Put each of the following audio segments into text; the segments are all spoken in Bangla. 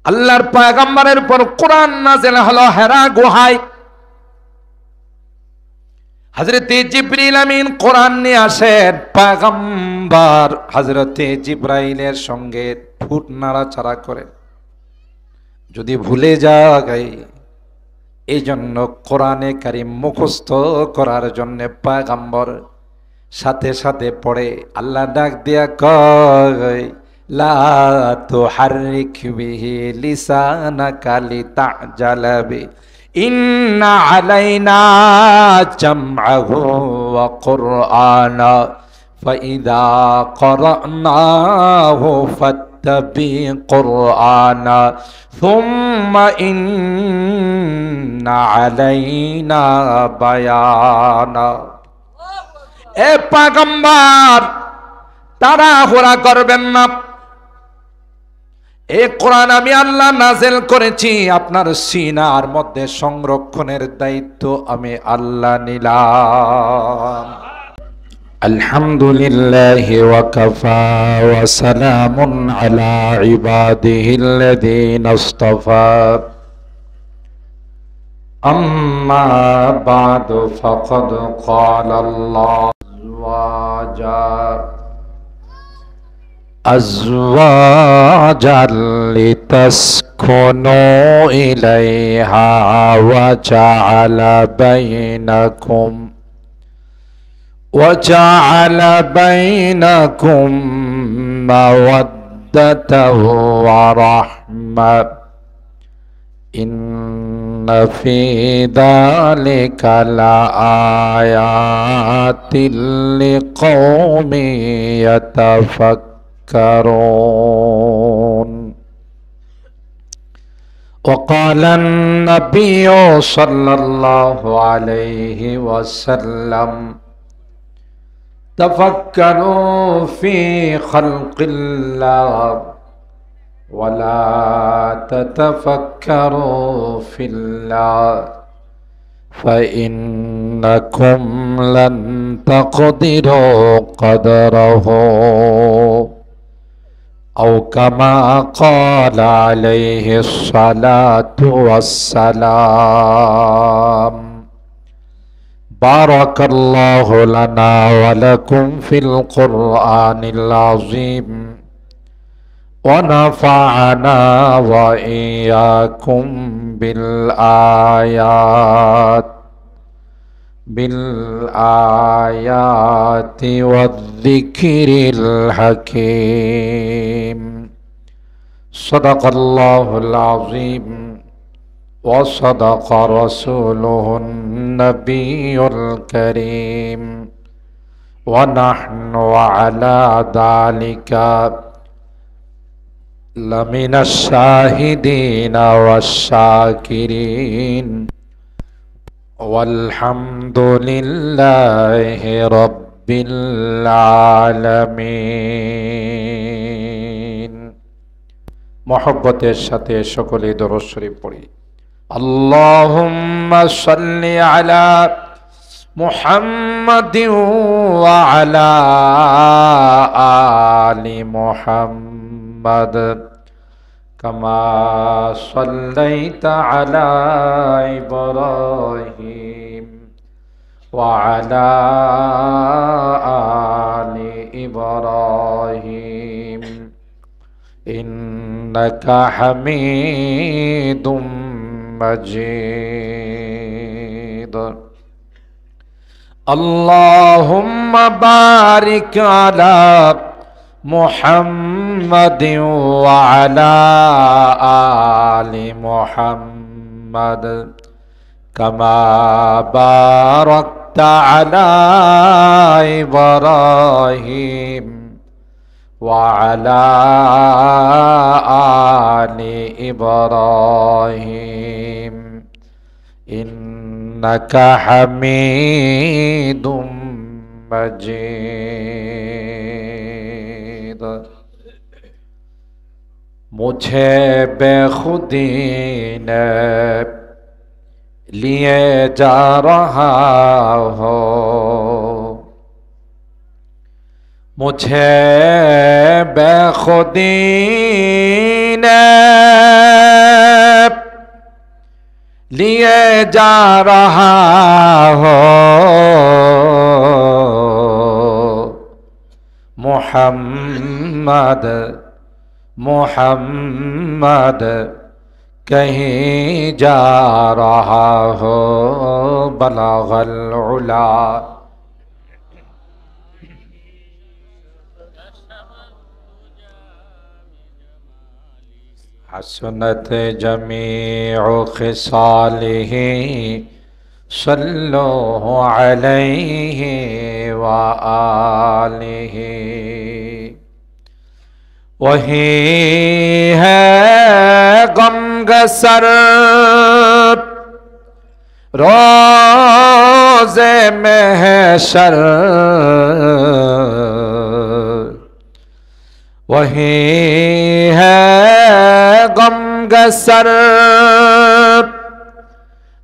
আল্লাহর পয়গম্বরের উপর কোরআন নাযিল হলো হেরা গুহায়। হযরত জিবরিল আমিন কোরআন নিয়ে আসেন, পয়গম্বর হযরত জিবরাইলের সঙ্গে ঠোঁট নাড়াচাড়া করেন, যদি ভুলে যায়। এই জন্য কোরআনে কারীম মুখস্থ করার জন্য পয়গম্বর সাথে সাথে পড়ে। আল্লাহ ডাক দিয়া কয়, লা তুহাররিক বিহি লিসানাকা লিতাজালা বি, ইন্না আলাইনা জামআহু ওয়া কুরআনা ফাইযা ক্বরানাহু ফাত্তাবি কুরআনা সুম্মা ইন্না আলাইনা বায়ানা। এ পয়গম্বর, তাড়াহুড়া করবেন না। এই কোরআন আমি আল্লাহ নাযিল করেছি, আপনার সিনার মধ্যে সংরক্ষণের দায়িত্ব আমি আল্লাহ নিলাম। আলহামদুলিল্লাহি ওয়া কাফা ওয়া সালামুন আলা ইবাদিহিল্লাযীনা ইসতাফা। আম্মা বা'দু ফাকাদ ক্বালা আল্লাহ أزواجا لتسكنوا إليها وجعل بينكم مودة ورحمة إن في ذلك لآيات لقوم يتفكرون. وقال النبي صلى الله عليه وسلم تفكروا في خلق الله ولا تتفكروا في الله فإنكم لن تقدروا قدره أو كما قال عليه الصلاة والسلام. بارك الله لنا ولكم في القرآن العظيم ونفعنا وإياكم بالآيات والذكر الحكيم. صدق الله العظيم وصدق رسوله النبي الكريم ونحن على ذلك لمن الشاهدين والشاكرين والحمد لله رب العالمين. محبতের সাথে সকলে দরুদ শরীফ পড়ি। اللهم صل على محمد وعلى آل محمد كما صليت على إبراهيم وعلى آل إبراهيم إنك حميد مجيد. اللهم بارك على محمد وعلى آل محمد كما باركت على إبراهيم وعلى آل إبراهيم إنك حميد مجيد. मुझे बेखुदी ने लिए जा रहा हो, मुझे बेखुदी ने लिए जा रहा हो मोहम्मद मोहम्मद कहीं जा रहा हो बलगल उला हसनत जमीउ खिसालिही सल्लो अलैहि व आलिही। वही है गमगसर रोज़े महशर, वही है गमगसर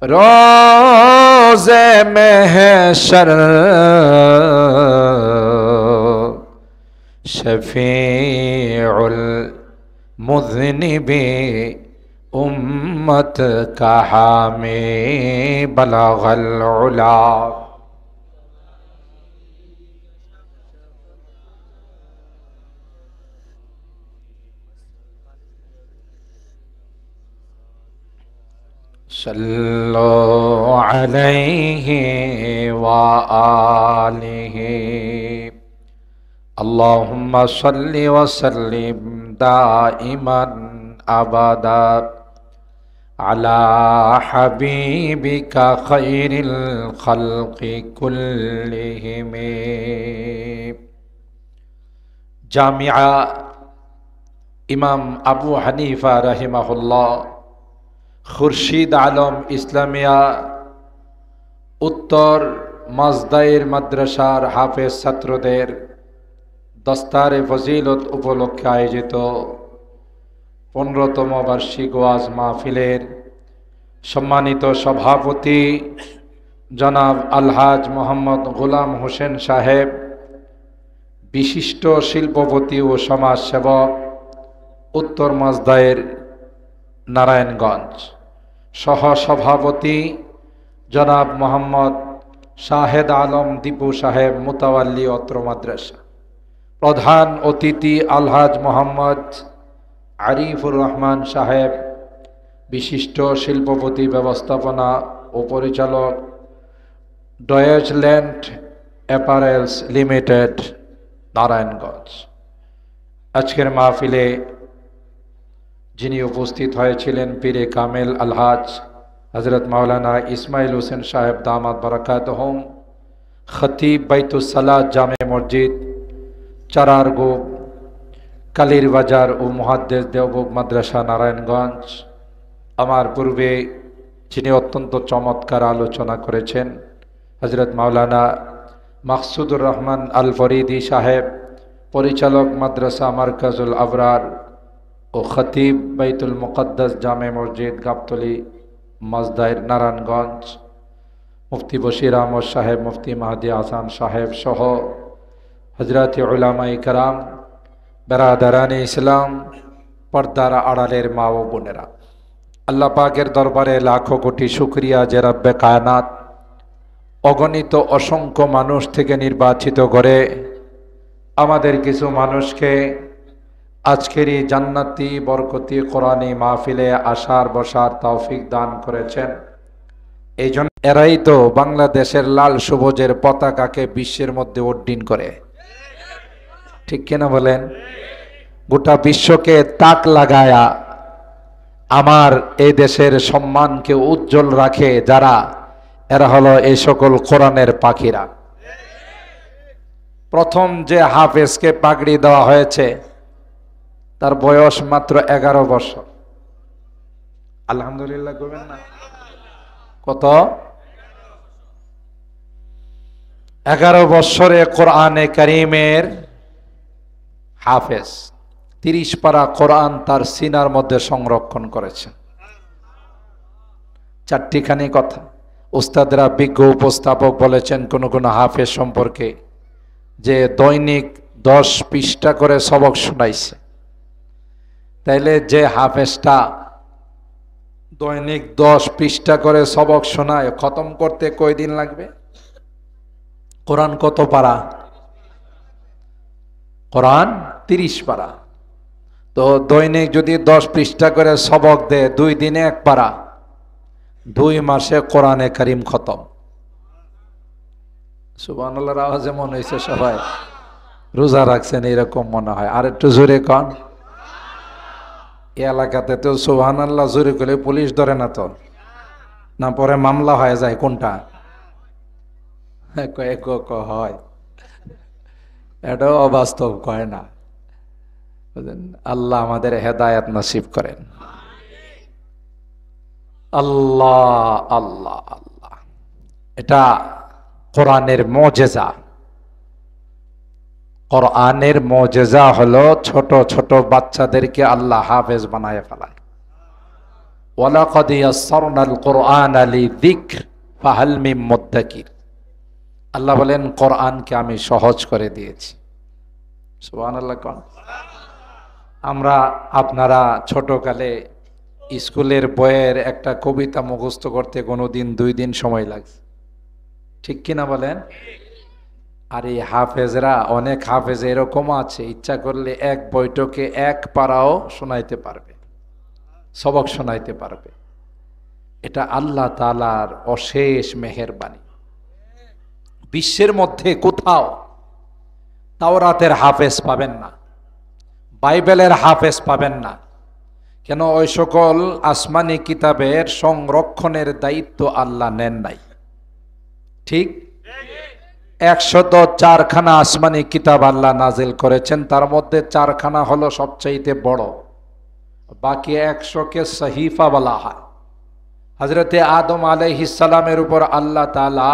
रोज़े महशर, शफीउल मुज़निबी उम्मत का हामी बलगल उला। सल्लो अलैहि व आलिहि। अल्लाहुम्मा सल्लि व सल्लिम दाइमन अबदा अला हबीबिका खैरिल खल्क़ि कुल्लिहिम। जामिया इमाम अबू हनीफा रहिमाहुल्लाह खुर्शीद आलम इस्लामिया उत्तर মাজদাইর মাদ্রাসার হাফেজ ছাত্রদের দস্তারে ফজিলত উপলক্ষে আয়োজিত 15তম বার্ষিক ওয়াজ মাহফিলের সম্মানিত সভাপতি জনাব আলহাজ মোহাম্মদ গোলাম হোসেন সাহেব, বিশিষ্ট শিল্পপতি ও সমাজসেবক উত্তর মাজদাইর নারায়ণগঞ্জ, সহসভাপতি জনাব মোহাম্মদ শাহেদ আলম দীপু সাহেব মুতাওয়াল্লি অত্র মাদ্রাসা, প্রধান অতিথি আলহাজ মোহাম্মদ আরিফুর রহমান সাহেব, বিশিষ্ট শিল্পপতি ব্যবস্থাপনা ও পরিচালক ডয়েচল্যান্ড অ্যাপারেলস লিমিটেড নারায়ণগঞ্জ। আজকের মাহফিলে যিনি উপস্থিত হয়েছিলেন পীরে কামেল আলহাজ হজরত মাওলানা ইসমাইল হোসেন সাহেব দামাত বারাকাতুহুম, খতিব বাইতুস সালাত জামে মসজিদ চারারগো কালীর বাজার ও মুহাদ্দিস দেওবন্দ মাদ্রাসা নারায়ণগঞ্জ। আমার পূর্বে যিনি অত্যন্ত চমৎকার আলোচনা করেছেন হজরত মাওলানা মাকসুদুর রহমান আল ফরিদি সাহেব, পরিচালক মাদ্রাসা মারকাজুল আবরার ও খতিব বাইতুল মুকদ্দাস জামে মসজিদ গাবতলী মাজদাইর নারায়ণগঞ্জ, মুফতি বশির আহমদ সাহেব, মুফতি মাহদি আহসান সাহেব সহ হজরত উলামায়ে কেরাম, বেরাদারানে ইসলাম, পর্দার আড়ালের মা ও বোনেরা, আল্লাহ পাকের দরবারে লাখো কোটি শুকরিয়া যে রব্বে কায়নাত অগণিত অসংখ্য মানুষ থেকে নির্বাচিত করে আমাদের কিছু মানুষকে আজকের এই জান্নাতি বরকতি কোরআনী মাহফিলে আসার বসার তৌফিক দান করেছেন। এই জন্য এরাই তো বাংলাদেশের লাল সবুজের পতাকাকে বিশ্বের মধ্যে উড্ডীন করে, ঠিক কিনা বলেন? গোটা বিশ্বকে তাক লাগায়া আমার এই দেশের সম্মানকে উজ্জ্বল রাখে যারা, এরা হলো এই সকল কোরআনের পাখিরা। প্রথম যে হাফেজকে পাগড়ি দেওয়া হয়েছে তার বয়স মাত্র 11 বছর। আলহামদুলিল্লাহ করবেন না? কত? 11 বছরে কোরআনে কারীমের হাফেজ, 30 পারা কোরআন তার সিনার মধ্যে সংরক্ষণ করেছেন। চারটিখানি কথা উস্তাদরা বিজ্ঞ উপস্থাপক বলেছেন কোন কোন হাফেজ সম্পর্কে যে দৈনিক 10 পৃষ্ঠা করে সবক শোনাইছে। তাইলে যে হাফেজটা দৈনিক 10 পৃষ্ঠা করে সবক শোনায়, খতম করতে কয়দিন লাগবে? কোরআন কত পারা? কোরআন 30 পারা। তো দৈনিক যদি 10 পৃষ্ঠা করে সবক দেয়, 2 দিনে 1 পারা, 2 মাসে কোরআনে কারিম খতম। সুবহানাল্লাহর আওয়াজে মনে হয়েছে সবাই রোজা রাখছেন এরকম মনে হয়। আর একটু জোরে কন। এই এলাকাতে তো সুবহানাল্লাহ জোরে করলে পুলিশ ধরে না, তো না পরে মামলা হয়ে যায়। কোনটা হয়? এটাও অবাস্তব কয় না। আল্লাহ আমাদের হেদায়েত নসিব করেন। আল্লাহ আল্লাহ আল্লাহ, এটা কোরআনের মুজিজা। কোরআনের মুজিজা হলো ছোট ছোট বাচ্চাদেরকে আল্লাহ হাফেজ বানায় ফেলায়। ওয়ালাকাদ ইয়াসসারনাল কুরআনা লিযিকর ফাহাল মিন মুদ্দাকির। আল্লাহ বলেন কোরআনকে আমি সহজ করে দিয়েছি। সুবহানাল্লাহ কোন। আমরা আপনারা ছোটকালে স্কুলের বইয়ের একটা কবিতা মুখস্থ করতে কোনোদিন 2 দিন সময় লাগছে, ঠিক কিনা বলেন? আর এই হাফেজরা, অনেক হাফেজ এরকম আছে, ইচ্ছা করলে এক বৈঠকে 1 পারাও শোনাইতে পারবে, সবক শোনাইতে পারবে। এটা আল্লাহ তাআলার অশেষ মেহেরবানি। বিশ্বের মধ্যে কোথাও তাওরাতের হাফেজ পাবেন না, বাইবেলের হাফেজ পাবেন না। কেন? ওই সকল আসমানি কিতাবের সংরক্ষণের দায়িত্ব আল্লাহ নেন নাই। ঠিক 104খানা আসমানি কিতাব আল্লাহ নাজিল করেছেন, তার মধ্যে 4খানা হলো সবচাইতে বড়, বাকি 100কে সহিফা বলা হয়। হযরতে আদম আলাইহিস সালামের উপর আল্লাহ তাআলা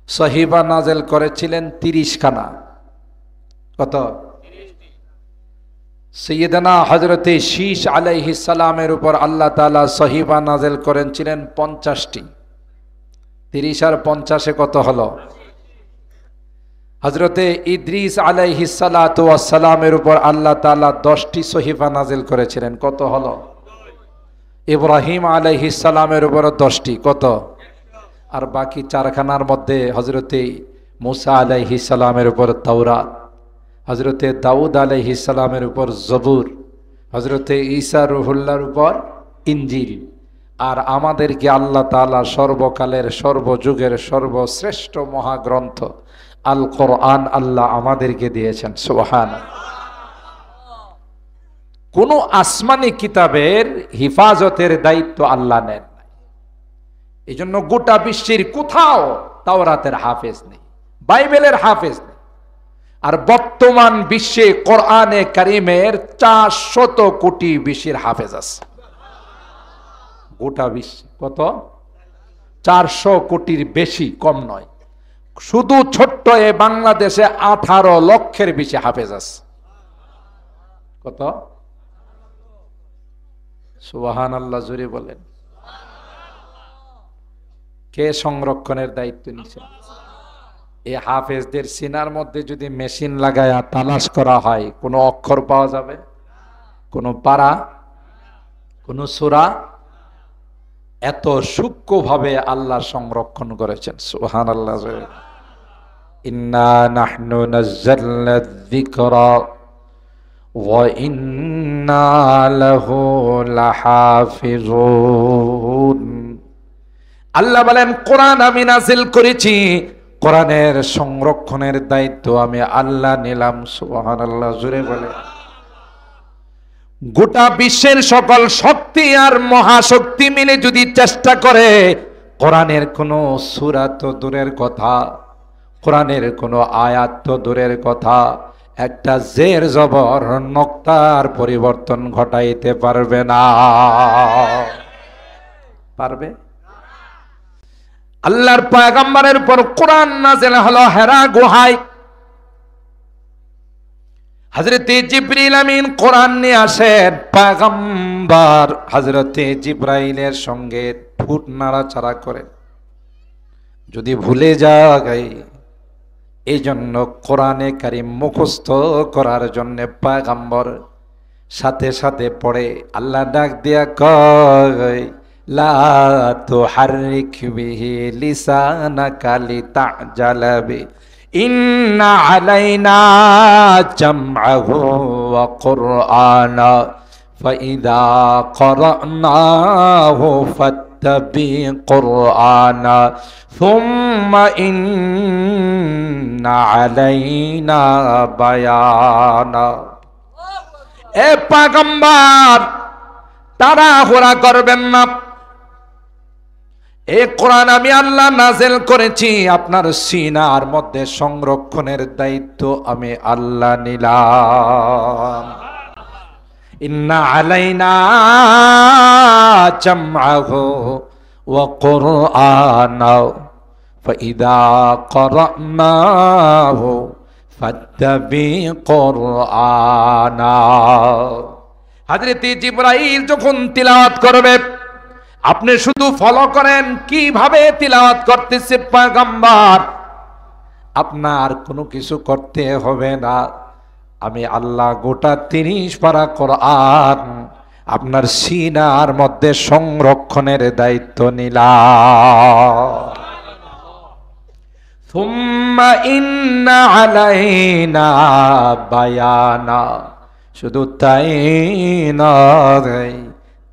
সহিফা নাজিল করেছিলেন 30খানা। কত? সৈয়দনা হযরতে শীশ আলাইহিস সালামের উপর আল্লাহ তাআলা সহিফা নাজিল করেছিলেন 50টি। 30 আর 50 কত হলো? হযরতে ইদ্রিস আলাইহিস সালাতু ওয়াস সালামের উপর আল্লাহ তাআলা 10টি সহিফা নাজিল করেছিলেন, কত হলো? ইব্রাহিম আলাইহিস সালামের উপর 10টি, কত? আর বাকি 4খানার মধ্যে হযরতে মুসা আলাইহিস সালামের উপর তাওরাত, হযরতে দাউদ আলাইহিস সালামের উপর জবুর, হযরতে ঈসা রুহুল্লাহর উপর ইনজিল। আর আমাদেরকে আল্লাহ তাআলা সর্বকালের সর্বযুগের সর্বশ্রেষ্ঠ মহাগ্রন্থ আল কোরআন আল্লাহ আমাদেরকে দিয়েছেন। সুবহানাল্লাহ। কোন আসমানি কিতাবের হিফাজতের দায়িত্ব আল্লাহ নেন নাই। এই জন্য গোটা বিশ্বের কোথাও তাওরাতের হাফেজ নেই, বাইবেলের হাফেজ নেই। আর বর্তমান বিশ্বে কোরআনে কারিমের 400 কোটি বিশ্বের হাফেজ আছে। গোটা বিশ্বে কত? 400 কোটির বেশি, কম নয়। শুধু ছোট্ট এ বাংলাদেশে 18 লক্ষের বেশি হাফেজ আছে। কত? সুবহানাল্লাহ জোরে বলেন। কে সংরক্ষণের দায়িত্ব নিছে? এই হাফেজদের সিনার মধ্যে যদি মেশিন লাগায়া তালাশ করা হয়, কোনো অক্ষর পাওয়া যাবে? কোনো পারা, কোনো সূরা? এত সূক্ষ্মভাবে আল্লাহ সংরক্ষণ করেছেন। সুবহানাল্লাহ। ইন্না নাহনু নাযালনা যিকরা ওয়া ইন্না লাহু লাহাফিজুন। আল্লাহ বলেন কোরআন আমি নাযিল করেছি, কোরআনের সংরক্ষণের দায়িত্ব আমি আল্লাহ নিলাম। সুবহানাল্লাহ জোরে বলে। গোটা বিশ্বের সকল শক্তি আর মহাশক্তি মিলে যদি চেষ্টা করে, কোরআনের কোন সূরা তো দূরের কথা, কোরআনের কোন আয়াত তো দূরের কথা, একটা জের জবর নক্তার পরিবর্তন ঘটাইতে পারবে না। পারবে? আল্লাহর পয়গম্বরের উপর কোরআন নাযিল হলো হেরা গুহায়। হযরতে জিবরিল আমিন কোরআন নিয়ে আসেন, পয়গম্বর হযরতে জিবরাইলের সঙ্গে ঠোঁট নাড়াচাড়া করেন, যদি ভুলে যায়। এই জন্য কোরআনে কারীম মুখস্থ করার জন্য পয়গম্বর সাথে সাথে পড়ে আল্লাহ ডাক দিয়া কয় লা তুহাররিক বিহি লিসানাকা লিতাজালা বি ইন্না আলাইনা জামআহু ওয়া কুরআনা ফাইদা ক্বরানাহু ফাত্তাবি কুরআনা সুম্মা ইন্না আলাইনা বায়ানা। এ পয়গম্বর, তাড়াহুড়া করবেন না। এই কোরআন আমি আল্লাহ নাযিল করেছি, আপনার সিনার মধ্যে সংরক্ষণের দায়িত্ব আমি আল্লাহ নিলাম। ইন্না আলাইনা জামআহু ওয়া কুরআনা ফাইদা ক্বরানাহু ফাত্তাবি কুরআনা। হযরত জিবরাইল যখন তিলাওয়াত করবে, আপনি শুধু ফলো করেন কিভাবে তিলাওয়াত করতেছে পয়গম্বর, আপনার কোনো কিছু করতে হবে না। আমি আল্লাহ গোটা 30 পারা কোরআন আপনার সিনার মধ্যে সংরক্ষণের দায়িত্ব নিলাম। সুম্মা ইন্না আলাইনা বায়ানা। শুধু তাই নয়,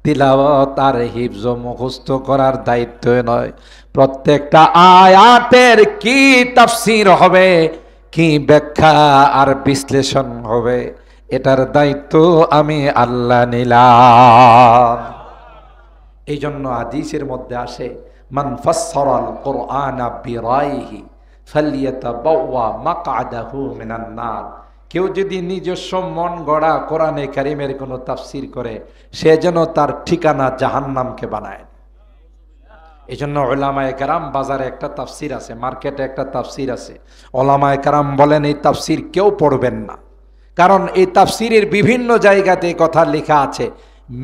তিলাওয়াত আর হিফজ মুখস্থ করার দায়িত্ব নয়, প্রত্যেকটা আয়াতের কি তাফসীর হবে, কি ব্যাখ্যা আর বিশ্লেষণ হবে, এটার দায়িত্ব আমি আল্লাহ নিলাম। এই জন্য হাদিসের মধ্যে আসে মান ফাসসারাল কুরআনা বিরাইহি ফালইয়াতাবাওয়া মাকআদাহু মিনান নার। কেউ যদি নিজস্ব মন গড়া কোরআনে কারিমের কোনো তাফসীর করে, সে যেন তার ঠিকানা জাহান্নামকে বানায়। এই জন্য উলামায়ে কেরাম, বাজারে একটা তাফসীর আছে, মার্কেটে একটা তাফসীর আছে, উলামায়ে কেরাম বলেন এই তাফসীর কেউ পড়বেন না, কারণ এই তাফসীরের বিভিন্ন জায়গাতে কথা লেখা আছে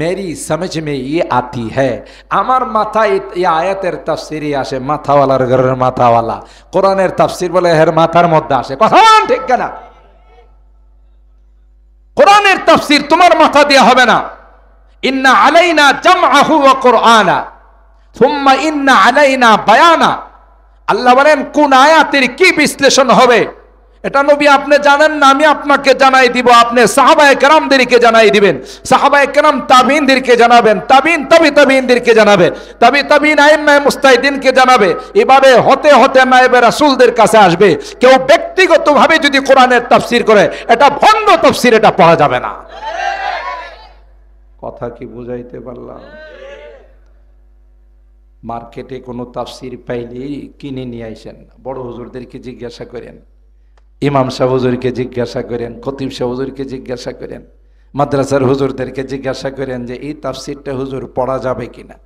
মেরি সমঝ মে ইয়ে আতি হ্যায়, আমার মাথায় এই আয়াতের তাফসীরে আসে, মাথাওয়ালার ঘরের মাথাওয়ালা কোরআনের তাফসীর বলে হের মাথার মধ্যে আসে। কথা বলেন ঠিক কিনা? কোরআনের তাফসীর তোমার মাথা দিয়ে হবে না। ইন্না আলাইনা জামআহু ওয়া কুরআনা সুম্মা ইন্না আলাইনা বায়ানা। আল্লাহ বলেন কোন আয়াতের কি বিশ্লেষণ হবে এটা নবী আপনি জানেন না, আমি আপনাকে জানাই দিব। আপনি সাহাবায়ে কেরামদেরকে জানাই দিবেন, সাহাবায়ে কেরাম তাবিঈনদেরকে জানাবেন, তাবিঈন তাবিঈনদেরকে জানাবে, তাবিঈন আইম্মায়ে মুজতাহিদিনকে জানাবে। এভাবে হতে হতে নায়েবে রাসূলদের কাছে আসবে। কেউ ব্যক্তিগতভাবে যদি কোরআনের তাফসীর করে, এটা ভণ্ড তাফসীর, এটা পড়া যাবে না। কথা কি বুঝাইতে পারলাম? মার্কেটে কোনো তাফসীর পাইলেই কিনে নিয়ে আইসেন, বড় হুজুরদেরকে জিজ্ঞাসা করেন, ইমাম সাহেব হুজুরকে জিজ্ঞাসা করেন, খতিব সাহেব হুজুরকে জিজ্ঞাসা করেন, মাদ্রাসার হুজুরদেরকে জিজ্ঞাসা করেন যে এই তাফসীরটা হুজুর পড়া যাবে কিনা।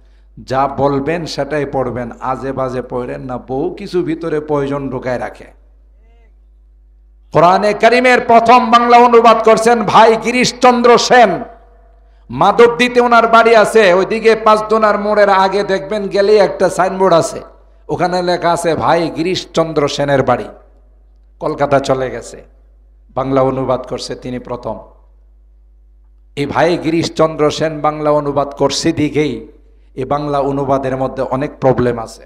যা বলবেন সেটাই পড়বেন, আজে বাজে পড়েন না, বহু কিছু ভিতরে প্রয়োজন ঢুকায় রাখে। কোরআনে কারিমের প্রথম বাংলা অনুবাদ করছেন ভাই গিরিশচন্দ্র সেন, মাধবদীতে ওনার বাড়ি আছে। ওইদিকে 5 দোনার মোড়ের আগে দেখবেন গেলে একটা সাইনবোর্ড আছে, ওখানে লেখা আছে ভাই গিরিশচন্দ্র সেনের বাড়ি। কলকাতা চলে গেছে, বাংলা অনুবাদ করছে তিনি প্রথম। এই ভাই গিরিশচন্দ্র সেন বাংলা অনুবাদ করছে দিকেই এই বাংলা অনুবাদের মধ্যে অনেক প্রবলেম আছে।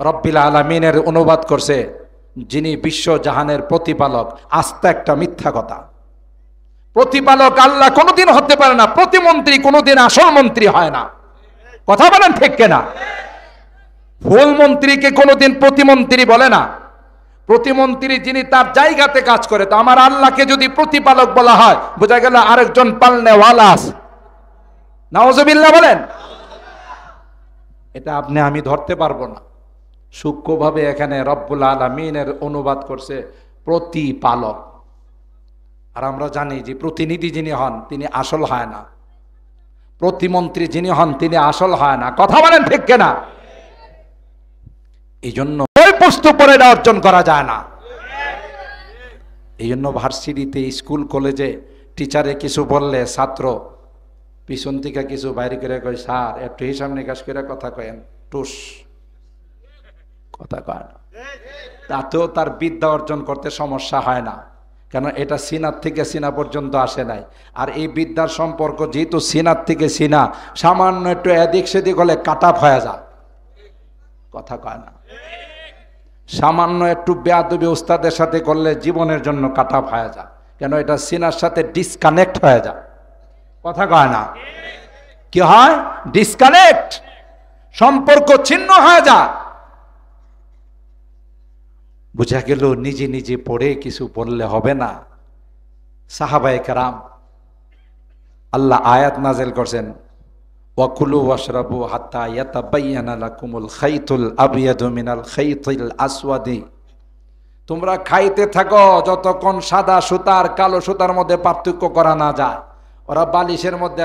রব্বিল আলামিনের অনুবাদ করছে যিনি বিশ্ব জাহানের প্রতিপালক, আস্তা একটা মিথ্যা কথা। প্রতিপালক আল্লাহ কোনোদিন হতে পারে না, প্রতিমন্ত্রী কোনোদিন আসল মন্ত্রী হয় না। কথা বলেন ঠিক কিনা? ফুল মন্ত্রীকে কোনোদিন প্রতিমন্ত্রী বলে না। প্রতিমন্ত্রী যিনি তার জায়গাতে কাজ করে, তো আমার আল্লাহকে যদি প্রতিপালক বলা হয়, বোঝা গেল আরেকজন পালনেওয়ালা আছে। নাউজুবিল্লাহ বলেন। এটা আপনি আমি ধরতে পারবো না। সূক্ষ্মভাবে এখানে রব্বুল আলামিনের অনুবাদ করছে প্রতিপালক। আর আমরা জানি যে প্রতিনিধি যিনি হন তিনি আসল হয় না, প্রতিমন্ত্রী যিনি হন তিনি আসল হয় না। কথা বলেন ঠিক কিনা? এই জন্য ওই পুস্তক পড়ে এটা অর্জন করা যায় না। এই জন্য ভার্সিটিতে, স্কুল কলেজে টিচারে কিছু বললে ছাত্র পিছন থেকে কিছু বাইরে করে কয়, স্যার একটু হিসাব নিকাশ করে কথা কয়েন, টুস কথা কয় না। তাতেও তার বিদ্যা অর্জন করতে সমস্যা হয় না, কেন এটা সিনার থেকে সিনা পর্যন্ত আসে নাই। আর এই বিদ্যার সম্পর্ক যেহেতু সিনার থেকে সিনা, সামান্য একটু এদিক সেদিক হলে কাট আপ হয়ে যায়, কথা কয় না। সামান্য একটু বেয়াদবি উস্তাদের সাথে করলে জীবনের জন্য কাট আপ হয়ে যায়, কেন এটা সিনার সাথে ডিসকানেক্ট হয়ে যায়, কথা কয় না। কি হয়? ডিসকানেক্ট, সম্পর্ক ছিন্ন হয়ে যায়। বুঝা গেল নিজে নিজে পড়ে কিছু বললে হবে না। সাহাবায়ে কেরাম, আল্লাহ আয়াত নাযিল করছেন, ওয়াকুলু ওয়াশরাবু হাত্তা ইয়াতাবায়্যানা লাকুমুল খাইতুল আবয়াদু মিনাল খাইতিল আসওয়াদি। তোমরা খাইতে থাকো যতক্ষণ সাদা সুতার কালো সুতার মধ্যে পার্থক্য করা না যায়। ওরা বালিশের মধ্যে